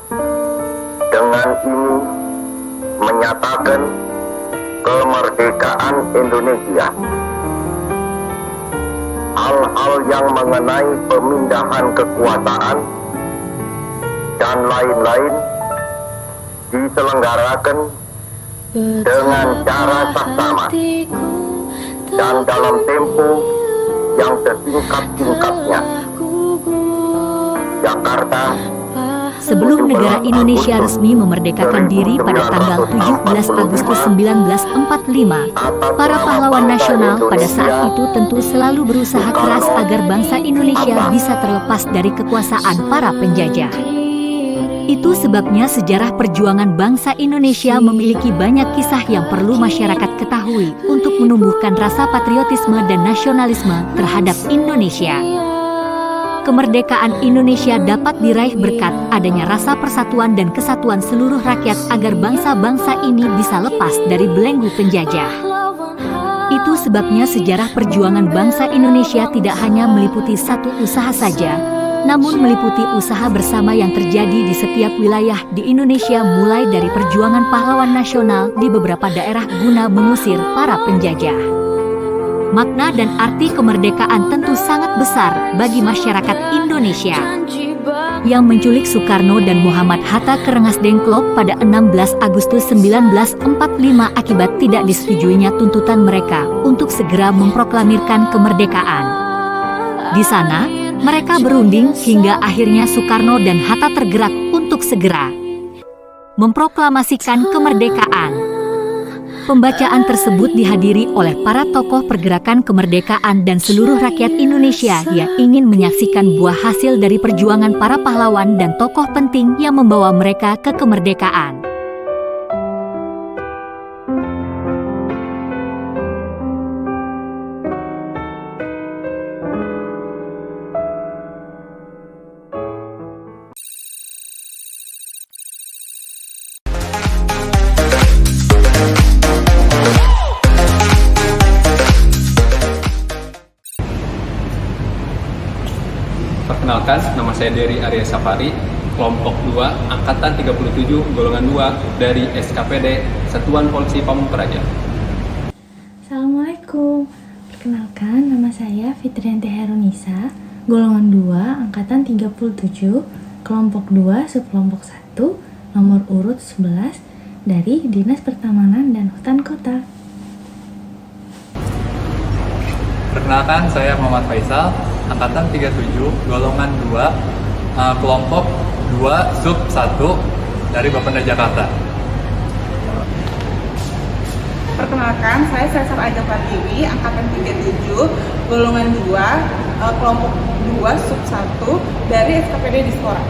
Dengan ini menyatakan kemerdekaan Indonesia. Hal-hal yang mengenai pemindahan kekuasaan dan lain-lain diselenggarakan dengan cara saksama dan dalam tempo yang sesingkat-singkatnya. Jakarta. Sebelum negara Indonesia resmi memerdekakan diri pada tanggal 17 Agustus 1945, para pahlawan nasional pada saat itu tentu selalu berusaha keras agar bangsa Indonesia bisa terlepas dari kekuasaan para penjajah. Itu sebabnya sejarah perjuangan bangsa Indonesia memiliki banyak kisah yang perlu masyarakat ketahui untuk menumbuhkan rasa patriotisme dan nasionalisme terhadap Indonesia. Kemerdekaan Indonesia dapat diraih berkat adanya rasa persatuan dan kesatuan seluruh rakyat agar bangsa-bangsa ini bisa lepas dari belenggu penjajah. Itu sebabnya sejarah perjuangan bangsa Indonesia tidak hanya meliputi satu usaha saja, namun meliputi usaha bersama yang terjadi di setiap wilayah di Indonesia, mulai dari perjuangan pahlawan nasional di beberapa daerah guna mengusir para penjajah. Makna dan arti kemerdekaan tentu sangat besar bagi masyarakat Indonesia. Yang menculik Soekarno dan Muhammad Hatta ke Rengas Dengklok pada 16 Agustus 1945 akibat tidak disetujuinya tuntutan mereka untuk segera memproklamirkan kemerdekaan. Di sana, mereka berunding hingga akhirnya Soekarno dan Hatta tergerak untuk segera memproklamasikan kemerdekaan. Pembacaan tersebut dihadiri oleh para tokoh pergerakan kemerdekaan dan seluruh rakyat Indonesia yang ingin menyaksikan buah hasil dari perjuangan para pahlawan dan tokoh penting yang membawa mereka ke kemerdekaan. Perkenalkan, nama saya Dery Arya Safari, kelompok 2, Angkatan 37, golongan 2, dari SKPD, Satuan Polisi Pamung Praja. Assalamualaikum, perkenalkan nama saya Fitrianti Herunisa, golongan 2, Angkatan 37, kelompok 2, subkelompok 1, nomor urut 11, dari Dinas Pertamanan dan Hutan Kota. Perkenalkan, saya Muhammad Faisal, Angkatan 37, golongan 2, kelompok 2, sub 1, dari Bapenda Jakarta. Perkenalkan, saya Cesar Aja Pratiwi, Angkatan 37, golongan 2, kelompok 2, sub 1, dari SKPD Dispora.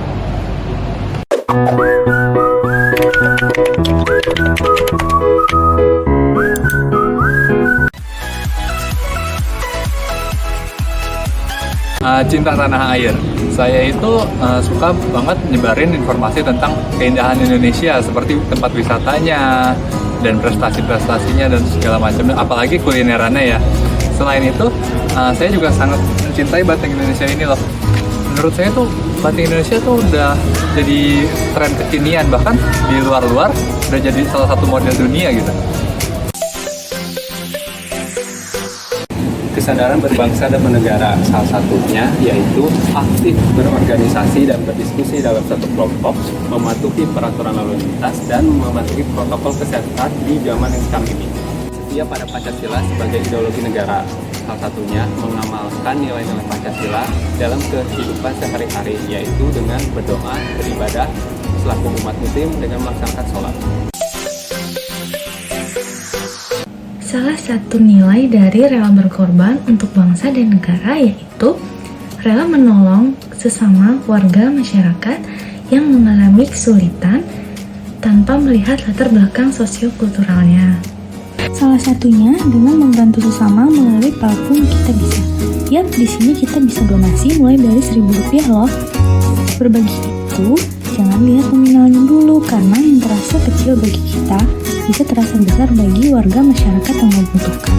Cinta tanah air. Saya itu suka banget nyebarin informasi tentang keindahan Indonesia, seperti tempat wisatanya dan prestasi-prestasinya dan segala macam, apalagi kulinerannya ya. Selain itu, saya juga sangat mencintai batik Indonesia ini loh. Menurut saya tuh batik Indonesia tuh udah jadi tren kekinian, bahkan di luar-luar udah jadi salah satu model dunia gitu. Kesadaran berbangsa dan bernegara, salah satunya yaitu aktif berorganisasi dan berdiskusi dalam satu kelompok, mematuhi peraturan lalu lintas, dan mematuhi protokol kesehatan di zaman yang sekarang ini. Setia pada Pancasila sebagai ideologi negara, salah satunya mengamalkan nilai-nilai Pancasila dalam kehidupan sehari-hari, yaitu dengan berdoa, beribadah, selaku umat muslim dengan melaksanakan sholat. Salah satu nilai dari rela berkorban untuk bangsa dan negara yaitu rela menolong sesama warga masyarakat yang mengalami kesulitan tanpa melihat latar belakang sosiokulturalnya. Salah satunya dengan membantu sesama melalui platform Kita Bisa. Yap, di sini kita bisa donasi mulai dari Rp1.000 loh. Berbagi itu jangan lihat nominalnya dulu, karena yang terasa kecil bagi kita bisa terasa besar bagi warga masyarakat yang membutuhkan.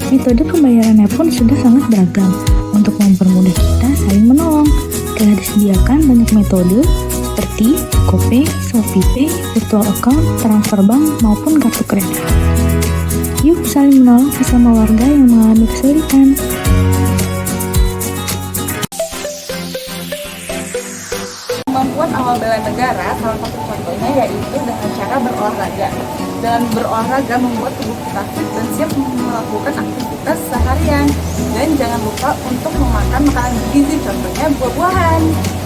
Metode pembayarannya pun sudah sangat beragam untuk mempermudah kita saling menolong. Telah disediakan banyak metode seperti GoPay, ShopeePay, virtual account, transfer bank, maupun kartu kredit. Yuk saling menolong sesama warga yang mengalami kesulitan. Kemampuan awal bela negara, salah satu contohnya yaitu dengan cara berolahraga. Dengan berolahraga membuat tubuh kita fit dan siap melakukan aktivitas seharian. Dan jangan lupa untuk memakan makanan bergizi, contohnya buah-buahan.